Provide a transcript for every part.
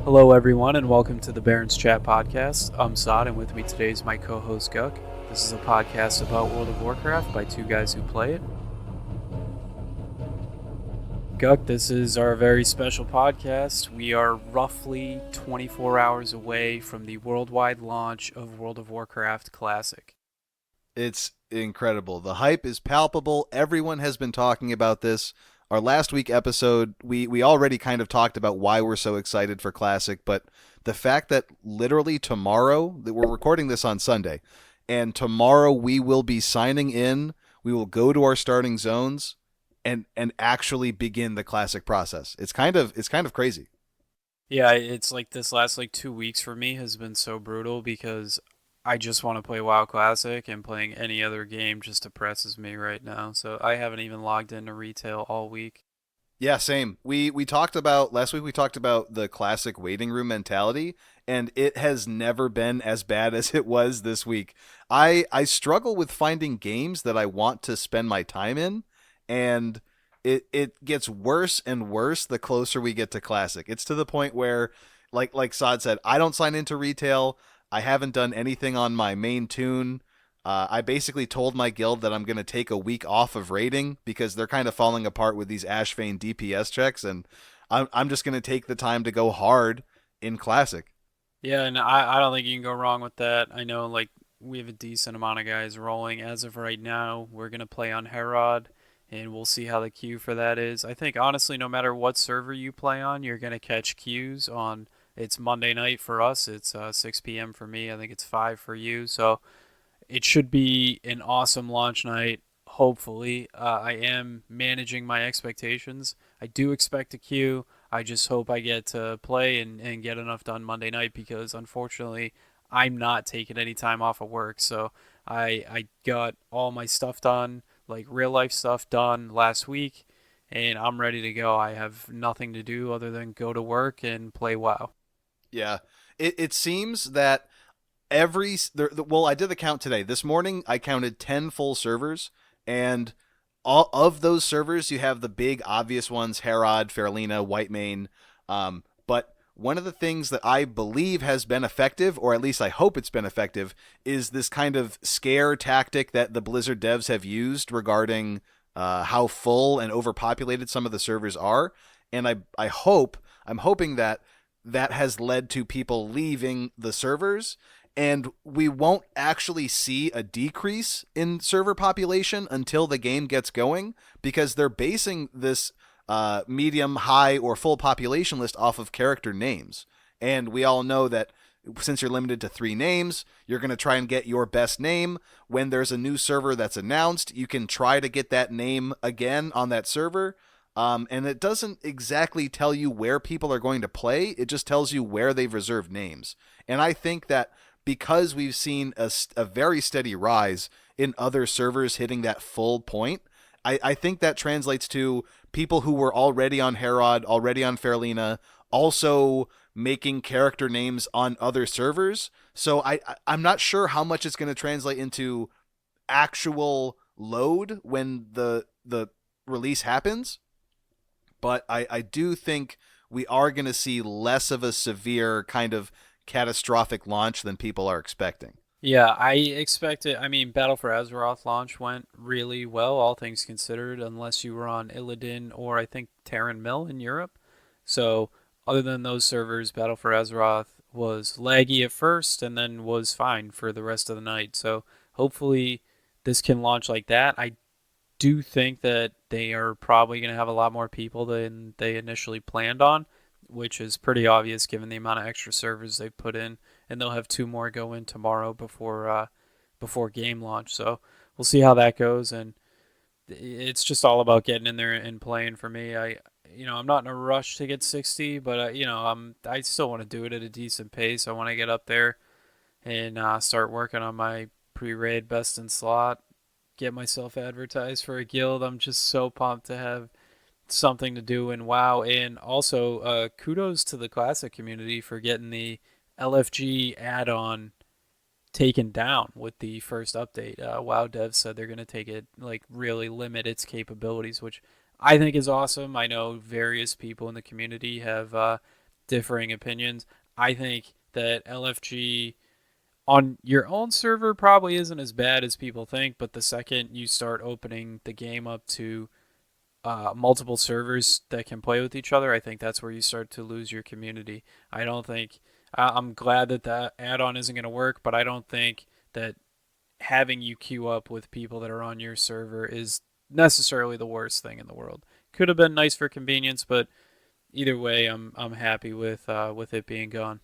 Hello, everyone, and welcome to the Barrens Chat podcast. I'm Sod, and with me today is my co host Guk. This is a podcast about World of Warcraft by two guys who play it. Guk, this is our very special podcast. We are roughly 24 hours away from the worldwide launch of World of Warcraft Classic. It's incredible. The hype is palpable. Everyone has been talking about this. Our last week episode, we already kind of talked about why we're so excited for Classic, but the fact that literally tomorrow, that we're recording this on Sunday, and tomorrow we will be signing in, we will go to our starting zones and actually begin the Classic process. It's kind of crazy. Yeah, it's like this last 2 weeks for me has been so brutal because I just want to play WoW Classic, and playing any other game just depresses me right now. So I haven't even logged into retail all week. Yeah, same. We talked about last week. We talked about the classic waiting room mentality, and it has never been as bad as it was this week. I struggle with finding games that I want to spend my time in, and it gets worse and worse the closer we get to classic. It's to the point where, like Sod said, I don't sign into retail. I haven't done anything on my main tune. I basically told my guild that I'm going to take a week off of raiding because they're kind of falling apart with these Ashvane DPS checks, and I'm just going to take the time to go hard in Classic. Yeah, and I don't think you can go wrong with that. I know we have a decent amount of guys rolling as of right now. We're gonna play on Herod, and we'll see how the queue for that is. I think honestly, no matter what server you play on, you're gonna catch queues on. It's Monday night for us. It's 6 p.m. for me. I think it's 5 for you. So it should be an awesome launch night. Hopefully, I am managing my expectations. I do expect a queue. I just hope I get to play and get enough done Monday night because unfortunately, I'm not taking any time off of work. So I got all my stuff done, like real life stuff done last week, and I'm ready to go. I have nothing to do other than go to work and play WoW. Yeah, it seems that well, I did the count today. This morning, I counted 10 full servers, and all of those servers, you have the big obvious ones: Herod, Fairlina, Whitemane. But one of the things that I believe has been effective, or at least I hope it's been effective, is this kind of scare tactic that the Blizzard devs have used regarding how full and overpopulated some of the servers are. And I'm hoping that that has led to people leaving the servers, and we won't actually see a decrease in server population until the game gets going, because they're basing this medium, high, or full population list off of character names. And we all know that since you're limited to 3 names, you're going to try and get your best name. When there's a new server that's announced, you can try to get that name again on that server. And it doesn't exactly tell you where people are going to play. It just tells you where they've reserved names. And I think that because we've seen a very steady rise in other servers hitting that full point, I think that translates to people who were already on Herod, already on Fairlina, also making character names on other servers. So I'm not sure how much it's going to translate into actual load when the release happens, but I do think we are going to see less of a severe kind of catastrophic launch than people are expecting. Yeah, I expect it. I mean, Battle for Azeroth launch went really well, all things considered, unless you were on Illidan or I think Terran Mill in Europe. So, other than those servers, Battle for Azeroth was laggy at first and then was fine for the rest of the night. So, hopefully, this can launch like that. I do think that they are probably going to have a lot more people than they initially planned on, which is pretty obvious given the amount of extra servers they've put in, and they'll have two more go in tomorrow before game launch. So we'll see how that goes, and it's just all about getting in there and playing for me. I'm not in a rush to get 60, but I still want to do it at a decent pace. I want to get up there and start working on my pre-raid best in slot, get myself advertised for a guild. I'm just so pumped to have something to do in WoW. And also, kudos to the Classic community for getting the LFG add-on taken down with the first update. WoW devs said they're going to take it, like, really limit its capabilities, which I think is awesome. I know various people in the community have differing opinions. I think that LFG on your own server probably isn't as bad as people think, but the second you start opening the game up to multiple servers that can play with each other, I think that's where you start to lose your community. I don't think. I'm glad that that add-on isn't going to work, but I don't think that having you queue up with people that are on your server is necessarily the worst thing in the world. Could have been nice for convenience, but either way, I'm happy with it being gone.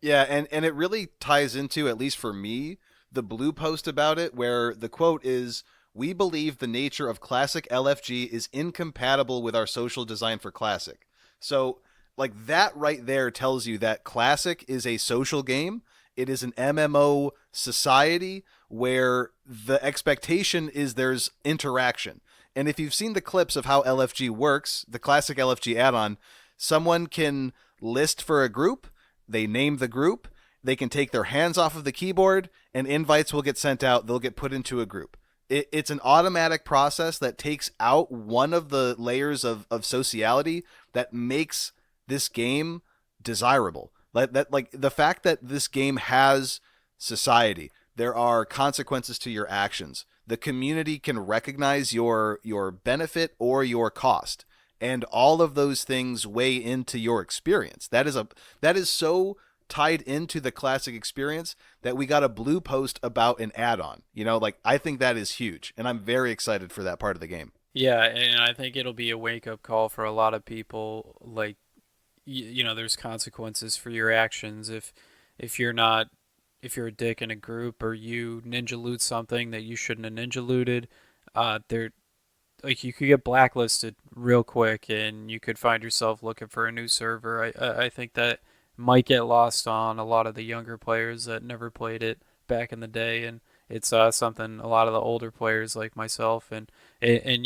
Yeah, and it really ties into, at least for me, the blue post about it, where the quote is, "We believe the nature of classic LFG is incompatible with our social design for classic." So, like that right there tells you that classic is a social game. It is an MMO society where the expectation is there's interaction. And if you've seen the clips of how LFG works, the classic LFG add-on, someone can list for a group, they name the group, they can take their hands off of the keyboard, and invites will get sent out. They'll get put into a group. It's an automatic process that takes out one of the layers of sociality that makes this game desirable. Like the fact that this game has society, there are consequences to your actions. The community can recognize your benefit or your cost, and all of those things weigh into your experience. That is so tied into the classic experience that we got a blue post about an add-on. Like I think that is huge, and I'm very excited for that part of the game. Yeah, and I think it'll be a wake-up call for a lot of people. Like, there's consequences for your actions if you're not if you're a dick in a group or you ninja loot something that you shouldn't have ninja looted. There like you could get blacklisted real quick and you could find yourself looking for a new server. I think that might get lost on a lot of the younger players that never played it back in the day, and it's something a lot of the older players like myself and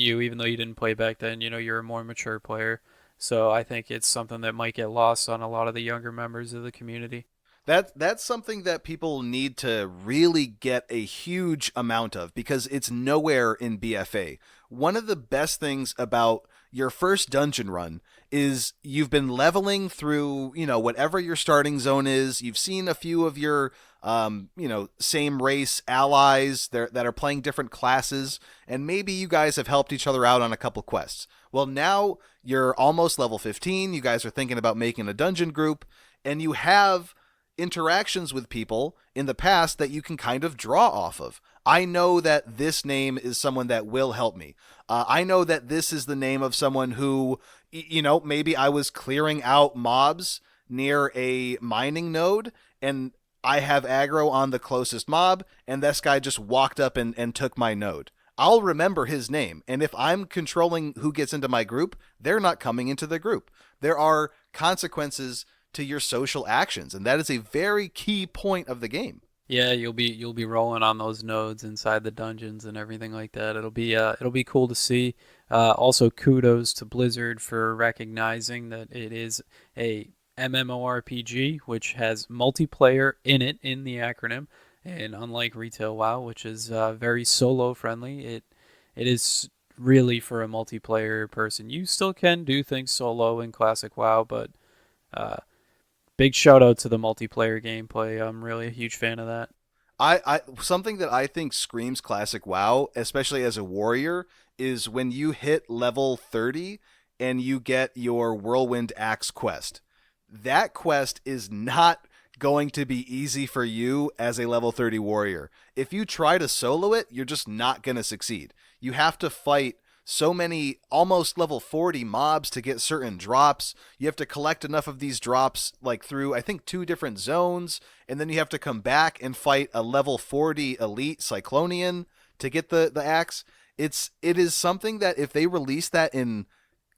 you, even though you didn't play back then, you're a more mature player. So I think it's something that might get lost on a lot of the younger members of the community. That's something that people need to really get a huge amount of because it's nowhere in BFA. One of the best things about your first dungeon run is you've been leveling through, whatever your starting zone is. You've seen a few of your same race allies that are playing different classes, and maybe you guys have helped each other out on a couple quests. Well, now you're almost level 15. You guys are thinking about making a dungeon group, and you have interactions with people in the past that you can kind of draw off of. I know that this name is someone that will help me. I know that this is the name of someone who, maybe I was clearing out mobs near a mining node and I have aggro on the closest mob, and this guy just walked up and took my node. I'll remember his name. And if I'm controlling who gets into my group, they're not coming into the group. There are consequences to your social actions, and that is a very key point of the game. Yeah, you'll be rolling on those nodes inside the dungeons and everything like that. It'll be cool to see. Also, kudos to Blizzard for recognizing that it is a MMORPG, which has multiplayer in it in the acronym, and unlike Retail WoW, which is very solo friendly, it is really for a multiplayer person. You still can do things solo in Classic WoW, but uh, big shout out to the multiplayer gameplay. I'm really a huge fan of that. I something that I think screams classic WoW, especially as a warrior, is when you hit level 30 and you get your Whirlwind Axe quest. That quest is not going to be easy for you as a level 30 warrior. If you try to solo it, you're just not going to succeed. You have to fight so many almost level 40 mobs to get certain drops. You have to collect enough of these drops like through I think two different zones, and then you have to come back and fight a level 40 elite Cyclonian to get the axe. It is something that if they release that in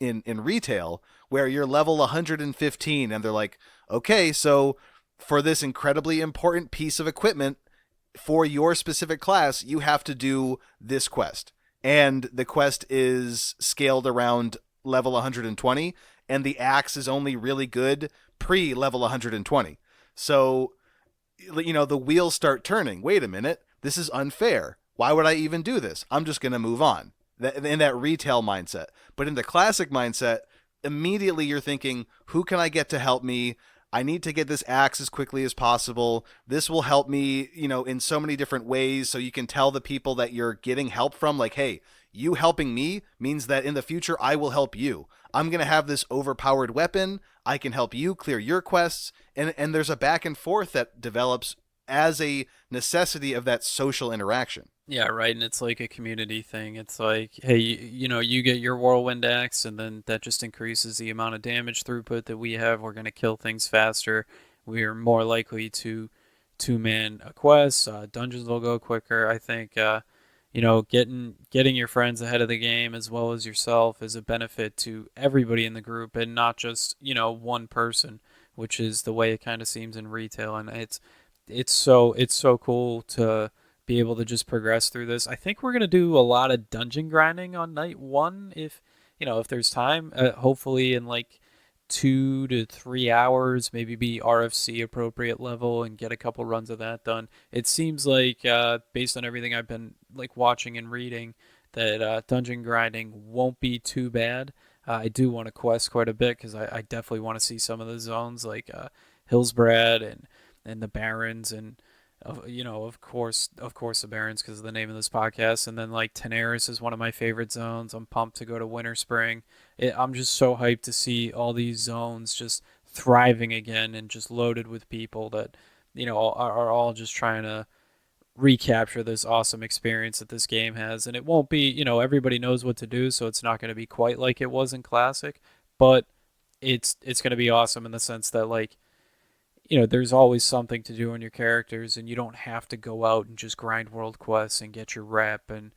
retail where you're level 115 and they're like, "Okay, so for this incredibly important piece of equipment for your specific class, you have to do this quest." And the quest is scaled around level 120, and the axe is only really good pre level 120. So, the wheels start turning. Wait a minute, this is unfair. Why would I even do this? I'm just going to move on. In that retail mindset. But in the classic mindset, immediately you're thinking, who can I get to help me? I need to get this axe as quickly as possible. This will help me, in so many different ways. So you can tell the people that you're getting help from, like, hey, you helping me means that in the future I will help you. I'm going to have this overpowered weapon. I can help you clear your quests. And there's a back and forth that develops as a necessity of that social interaction. Yeah, right. And it's like a community thing. It's like, hey, you get your whirlwind axe, and then that just increases the amount of damage throughput that we have. We're going to kill things faster. We're more likely to two-man a quest. Dungeons will go quicker. I think, getting your friends ahead of the game as well as yourself is a benefit to everybody in the group, and not just one person, which is the way it kind of seems in retail. And it's so cool to be able to just progress through this. I think we're gonna do a lot of dungeon grinding on night one, if there's time. Hopefully in like 2 to 3 hours, maybe be RFC appropriate level and get a couple runs of that done. It seems like, based on everything I've been like watching and reading, that dungeon grinding won't be too bad. I do want to quest quite a bit because I definitely want to see some of the zones like Hillsbrad and the Barrens, and of course the Barrens because of the name of this podcast. And then like Tenaris is one of my favorite zones. I'm pumped to go to Winter Spring. I'm just so hyped to see all these zones just thriving again and just loaded with people that are all just trying to recapture this awesome experience that this game has. And it won't be, everybody knows what to do, so it's not going to be quite like it was in Classic, but it's going to be awesome in the sense that, like, there's always something to do on your characters, and you don't have to go out and just grind world quests and get your rep and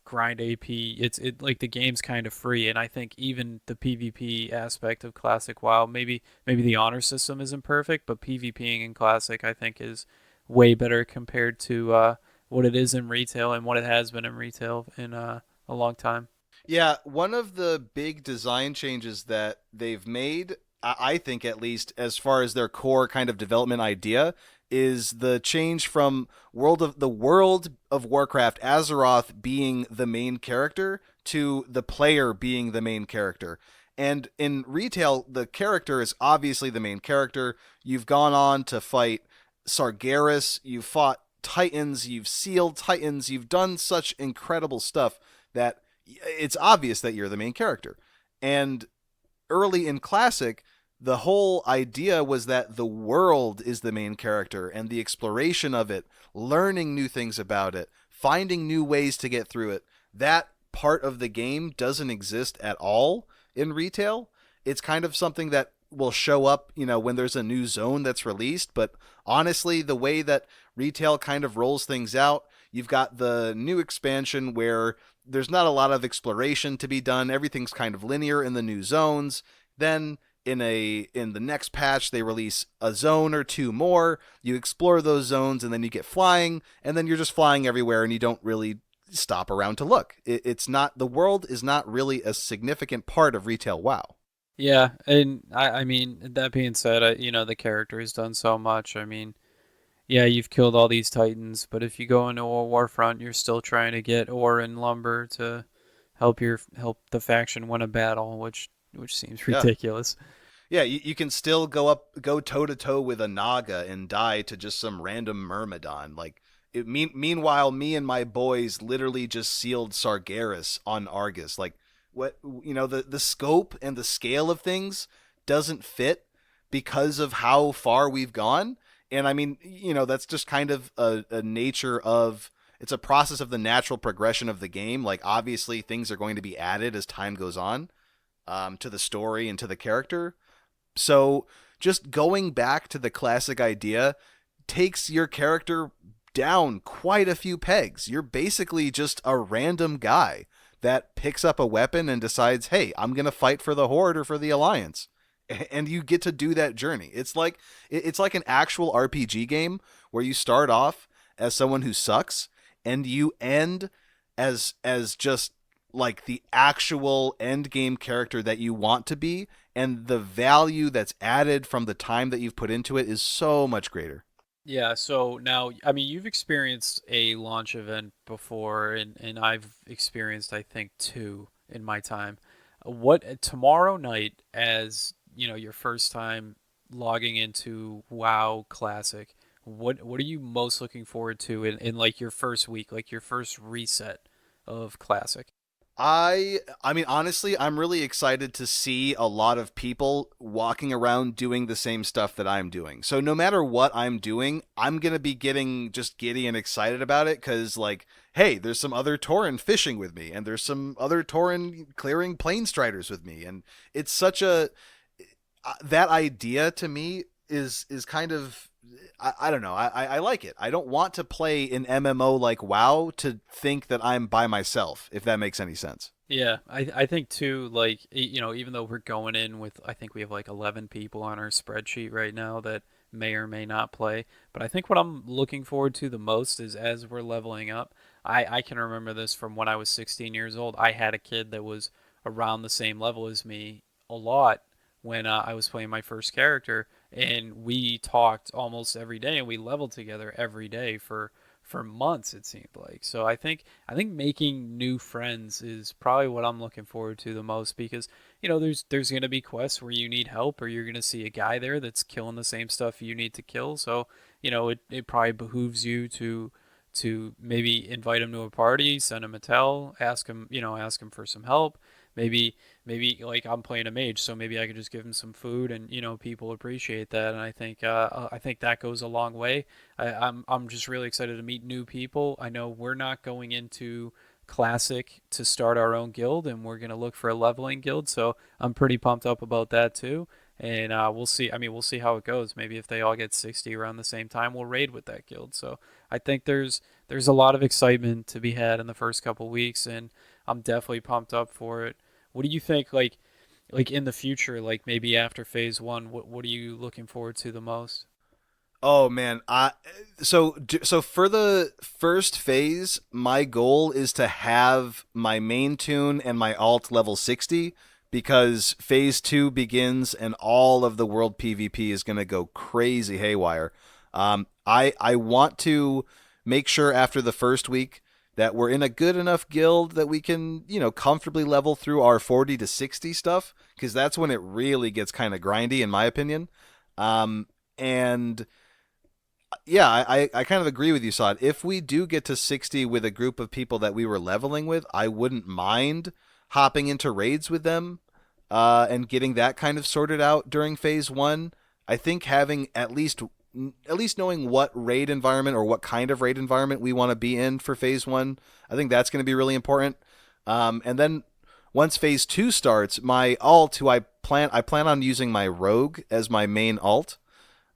grind AP. It like the game's kind of free, and I think even the PvP aspect of Classic, while maybe the honor system isn't perfect, but PvPing in Classic I think is way better compared to what it is in retail and what it has been in retail in a long time. Yeah, one of the big design changes that they've made, I think at least, as far as their core kind of development idea, is the change from World of Warcraft Azeroth being the main character to the player being the main character. And in retail, the character is obviously the main character. You've gone on to fight Sargeras, you've fought Titans, you've sealed Titans, you've done such incredible stuff that it's obvious that you're the main character. And early in Classic, the whole idea was that the world is the main character and the exploration of it, learning new things about it, finding new ways to get through it. That part of the game doesn't exist at all in retail. It's kind of something that will show up, when there's a new zone that's released. But honestly, the way that retail kind of rolls things out, you've got the new expansion where there's not a lot of exploration to be done. Everything's kind of linear in the new zones. Then in the next patch they release a zone or two more. You explore those zones and then you get flying, and then you're just flying everywhere and you don't really stop around to look. It's not, the world is not really a significant part of retail WoW. Yeah, and I mean, that being said, the character has done so much. I mean, yeah, you've killed all these titans, but if you go into a warfront, you're still trying to get ore and lumber to help the faction win a battle, which seems Yeah. ridiculous. Yeah, you can still go toe to toe with a Naga and die to just some random Myrmidon. Like, meanwhile, me and my boys literally just sealed Sargeras on Argus. Like, what, the scope and the scale of things doesn't fit because of how far we've gone. And I mean, that's just kind of a nature of, it's a process of the natural progression of the game. Like, obviously, things are going to be added as time goes on, to the story and to the character. So just going back to the classic idea takes your character down quite a few pegs. You're basically just a random guy that picks up a weapon and decides, hey, I'm going to fight for the Horde or for the Alliance. And you get to do that journey. It's like an actual RPG game where you start off as someone who sucks and you end as just like the actual end game character that you want to be, and the value that's added from the time that you've put into it is so much greater. Yeah, so now, I mean, you've experienced a launch event before, and I've experienced, I think, two in my time. what tomorrow night, as you know, your first time logging into WoW Classic, what are you most looking forward to in like your first week, like your first reset of Classic? I mean honestly, I'm really excited to see a lot of people walking around doing the same stuff that I'm doing. So no matter what I'm doing, I'm going to be getting just giddy and excited about it cuz like, hey, there's some other Tauren fishing with me and there's some other Tauren clearing plane striders with me, and it's such a that idea to me is kind of I don't know. I like it. I don't want to play an MMO like WoW to think that I'm by myself, if that makes any sense. Yeah, I think too, like, you know, even though we're going in with, I think we have like 11 people on our spreadsheet right now that may or may not play, but I think what I'm looking forward to the most is as we're leveling up. I can remember this from when I was 16 years old. I had a kid that was around the same level as me a lot when I was playing my first character, and we talked almost every day, and we leveled together every day for months, it seemed like. So I think making new friends is probably what I'm looking forward to the most, because you know there's going to be quests where you need help, or you're going to see a guy there that's killing the same stuff you need to kill. So you know it probably behooves you to maybe invite him to a party, send him a tell, ask him for some help. Maybe like I'm playing a mage, so maybe I could just give him some food, and you know people appreciate that, and I think that goes a long way. I'm just really excited to meet new people. I know we're not going into Classic to start our own guild, and we're gonna look for a leveling guild. So I'm pretty pumped up about that too. And we'll see. I mean, we'll see how it goes. Maybe if they all get 60 around the same time, we'll raid with that guild. So I think there's a lot of excitement to be had in the first couple weeks, and I'm definitely pumped up for it. What do you think? Like in the future, like maybe after phase one, what are you looking forward to the most? Oh man, so for the first phase, my goal is to have my main tune and my alt level 60, because phase 2 begins and all of the world PvP is going to go crazy haywire. I want to make sure after the first week that we're in a good enough guild that we can, comfortably level through our 40 to 60 stuff, because that's when it really gets kind of grindy in my opinion. And yeah, I kind of agree with you, Sod. If we do get to 60 with a group of people that we were leveling with, I wouldn't mind hopping into raids with them, and getting that kind of sorted out during phase one. I think having at least knowing what raid environment or what kind of raid environment we want to be in for phase one, I think that's going to be really important. And then once phase two starts, my alt, who I plan on using my rogue as my main alt.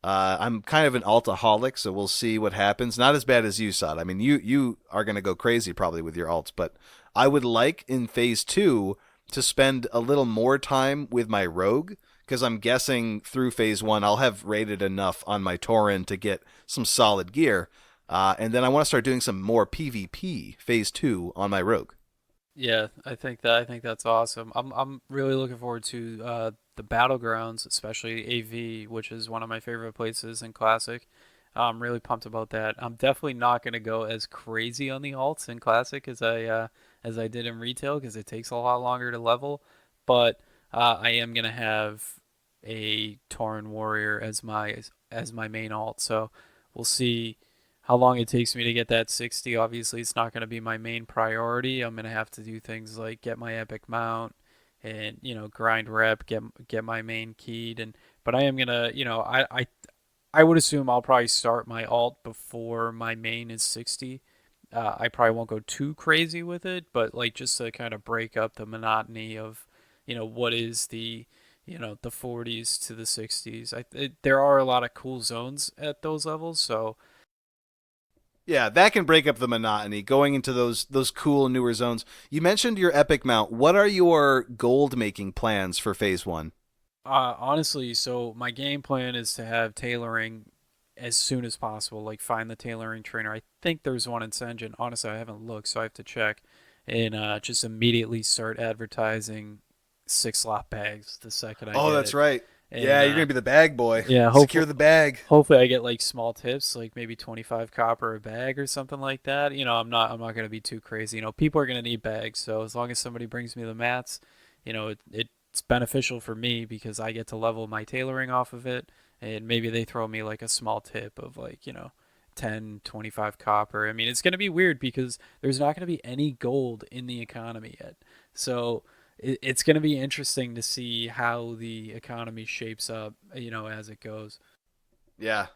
I'm kind of an altaholic, so we'll see what happens. Not as bad as you, Sod. I mean, you are going to go crazy probably with your alts, but I would like in phase two to spend a little more time with my rogue, because I'm guessing through phase one I'll have rated enough on my Tauren to get some solid gear, and then I want to start doing some more PvP phase two on my rogue. Yeah, I think that's awesome. I'm really looking forward to the battlegrounds, especially AV, which is one of my favorite places in Classic. I'm really pumped about that. I'm definitely not going to go as crazy on the alts in Classic as I did in retail, because it takes a lot longer to level. But I am going to have a Tauren Warrior as my main alt. So we'll see how long it takes me to get that 60. Obviously, it's not going to be my main priority. I'm going to have to do things like get my epic mount and, grind rep, get my main keyed, and but I am going to, I would assume I'll probably start my alt before my main is 60. I probably won't go too crazy with it, but like just to kind of break up the monotony of, what is the 40s to the 60s. There are a lot of cool zones at those levels, so Yeah, that can break up the monotony going into those cool newer zones. You mentioned your epic mount. What are your gold making plans for phase one? honestly, so my game plan is to have tailoring as soon as possible. Like find the tailoring trainer. I think there's one in Senjin. Honestly, I haven't looked, so I have to check. And just immediately start advertising 6 slot bags the second I Oh, get that's it. right. And Yeah, you're gonna be the bag boy. yeah, Secure the bag. hopefully I get like small tips, like maybe 25 copper a bag or something like that. I'm not gonna be too crazy. People are gonna need bags, so as long as somebody brings me the mats it's beneficial for me because I get to level my tailoring off of it, and maybe they throw me like a small tip of like 10, 25 copper. I mean, it's going to be weird because there's not going to be any gold in the economy yet. So it's going to be interesting to see how the economy shapes up, as it goes. Yeah.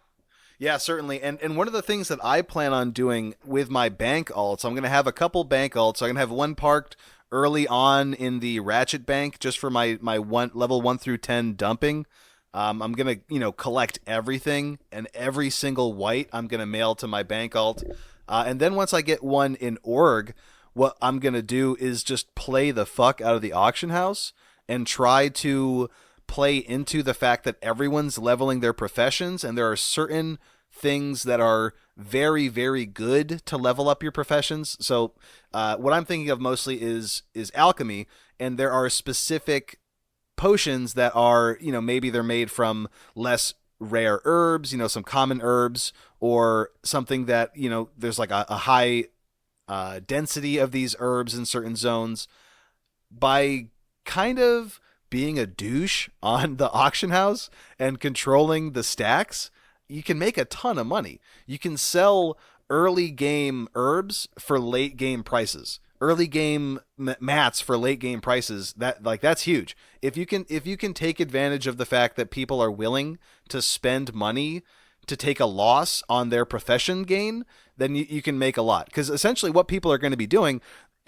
Yeah, certainly. And one of the things that I plan on doing with my bank alts, I'm going to have a couple bank alts. I'm going to have one parked early on in the Ratchet Bank just for my one level 1 through 10 dumping. I'm going to, collect everything, and every single white I'm going to mail to my bank alt. And then once I get one in org, what I'm going to do is just play the fuck out of the auction house and try to play into the fact that everyone's leveling their professions, and there are certain things that are very, very good to level up your professions. So what I'm thinking of mostly is alchemy, and there are specific potions that are, maybe they're made from less rare herbs, some common herbs, or something that, there's like a high density of these herbs in certain zones. By kind of being a douche on the auction house and controlling the stacks, you can make a ton of money. You can sell early game herbs for late game prices. Early game mats for late game prices. That's huge. If you can take advantage of the fact that people are willing to spend money to take a loss on their profession gain, then you can make a lot. Because essentially, what people are going to be doing,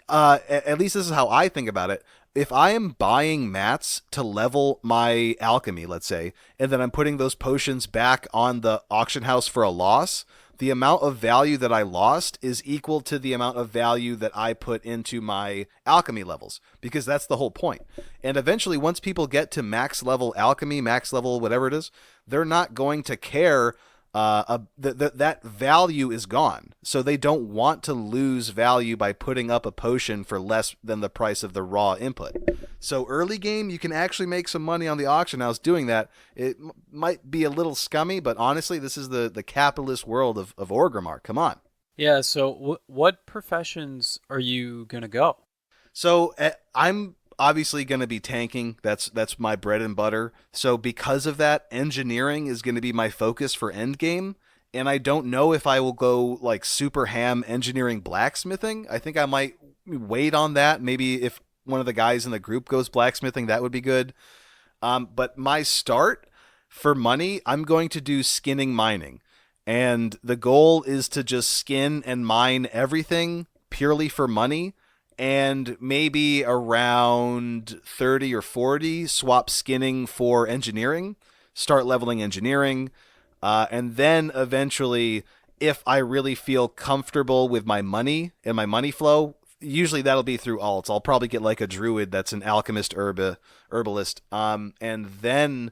at least this is how I think about it. If I am buying mats to level my alchemy, let's say, and then I'm putting those potions back on the auction house for a loss, the amount of value that I lost is equal to the amount of value that I put into my alchemy levels, because that's the whole point. And eventually, once people get to max level alchemy, max level whatever it is, they're not going to care. That value is gone. So they don't want to lose value by putting up a potion for less than the price of the raw input. So early game, you can actually make some money on the auction house doing that. It might be a little scummy, but honestly, this is the capitalist world of Orgrimmar. Come on. Yeah, so what professions are you going to go? So I'm obviously going to be tanking. That's my bread and butter. So because of that, engineering is going to be my focus for endgame. And I don't know if I will go like super ham engineering blacksmithing. I think I might wait on that. Maybe if one of the guys in the group goes blacksmithing, that would be good. But my start for money, I'm going to do skinning mining. And the goal is to just skin and mine everything purely for money, and maybe around 30 or 40 swap skinning for engineering, start leveling engineering, and then eventually, if I really feel comfortable with my money and my money flow, usually that'll be through alts. I'll probably get like a druid that's an alchemist herbalist, and then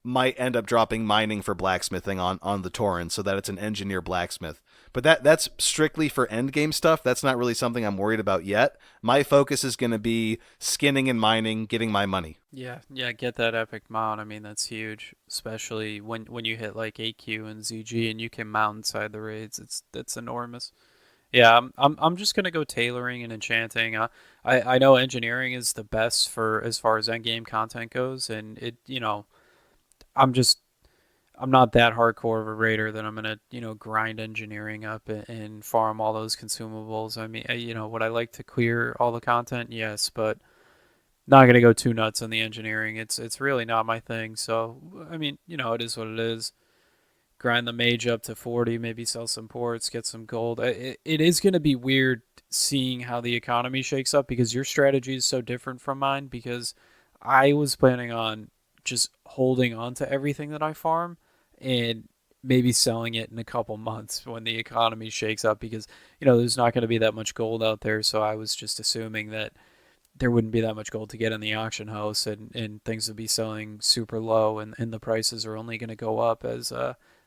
might end up dropping mining for blacksmithing on the Torrens so that it's an engineer blacksmith. But that's strictly for end game stuff. That's not really something I'm worried about yet. My focus is going to be skinning and mining, getting my money. Yeah, yeah, get that epic mount. I mean, that's huge, especially when you hit like AQ and ZG and you can mount inside the raids. That's enormous. Yeah, I'm just gonna go tailoring and enchanting. I know engineering is the best for as far as endgame content goes, and I'm just I'm not that hardcore of a raider that I'm gonna grind engineering up and farm all those consumables. I mean, would I like to clear all the content? Yes, but not gonna go too nuts on the engineering. It's really not my thing. So I mean, it is what it is. Grind the mage up to 40, maybe sell some ports, get some gold. It is gonna be weird seeing how the economy shakes up because your strategy is so different from mine. Because I was planning on just holding on to everything that I farm and maybe selling it in a couple months when the economy shakes up because there's not going to be that much gold out there. So I was just assuming that there wouldn't be that much gold to get in the auction house, and things would be selling super low, and the prices are only going to go up as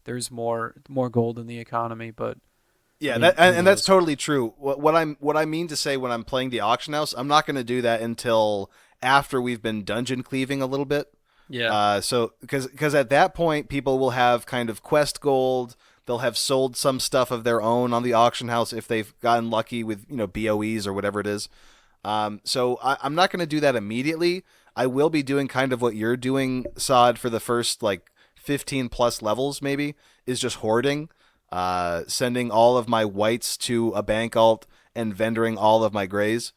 there's more gold in the economy. But I Yeah, mean, that who and that's knows? totally true. What I mean to say when I'm playing the auction house, I'm not going to do that until after we've been dungeon cleaving a little bit. Yeah, So because at that point people will have kind of quest gold. They'll have sold some stuff of their own on the auction house if they've gotten lucky with BOEs or whatever it is. I'm not going to do that immediately. I will be doing kind of what you're doing, Sod, for the first like 15 plus levels, maybe, is just hoarding, sending all of my whites to a bank alt and vendoring all of my grays.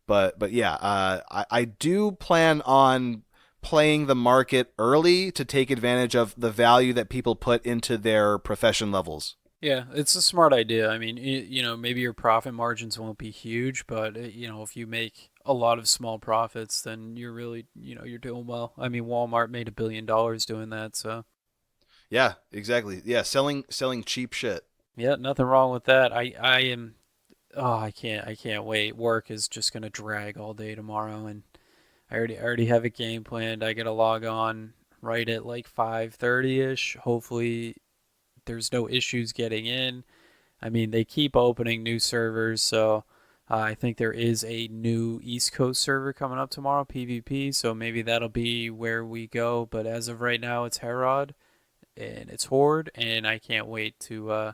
But yeah, I do plan on playing the market early to take advantage of the value that people put into their profession levels. Yeah, it's a smart idea. I mean, maybe your profit margins won't be huge, but if you make a lot of small profits, then you're really, you're doing well. I mean, Walmart made $1 billion doing that, so Yeah, exactly. Yeah, selling cheap shit. yeah, nothing wrong with that. I am. Oh, I can't wait. Work is just gonna drag all day tomorrow, and I already have a game planned. I gotta log on right at like 5:30 ish. Hopefully, there's no issues getting in. I mean, they keep opening new servers, so I think there is a new East Coast server coming up tomorrow, PvP. So maybe that'll be where we go. But as of right now, it's Herod and it's Horde, and I can't wait to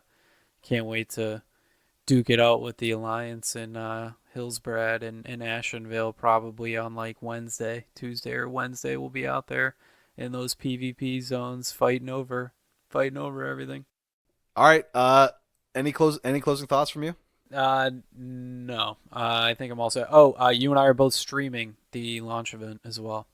duke it out with the Alliance in Hillsbrad and Ashenvale probably on like Wednesday, Tuesday or Wednesday. We'll be out there in those PvP zones fighting over everything. All right. Any closing thoughts from you? No. I think I'm all set. Oh, you and I are both streaming the launch event as well.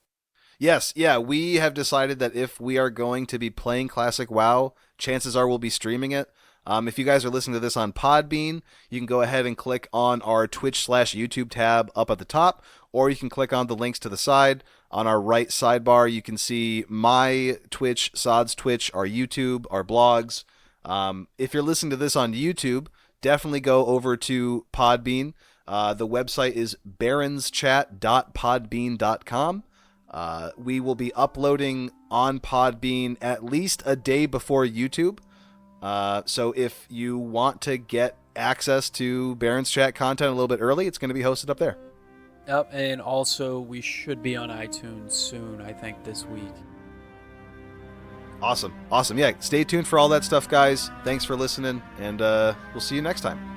Yes, yeah, we have decided that if we are going to be playing Classic WoW, chances are we'll be streaming it. If you guys are listening to this on Podbean, you can go ahead and click on our Twitch/YouTube tab up at the top, or you can click on the links to the side. On our right sidebar, you can see my Twitch, Sod's Twitch, our YouTube, our blogs. If you're listening to this on YouTube, definitely go over to Podbean. The website is barrenschat.podbean.com. We will be uploading on Podbean at least a day before YouTube. So if you want to get access to Barrens Chat content a little bit early, it's going to be hosted up there. Yep, and also we should be on iTunes soon, I think this week. Awesome. Yeah, stay tuned for all that stuff, guys. Thanks for listening, and we'll see you next time.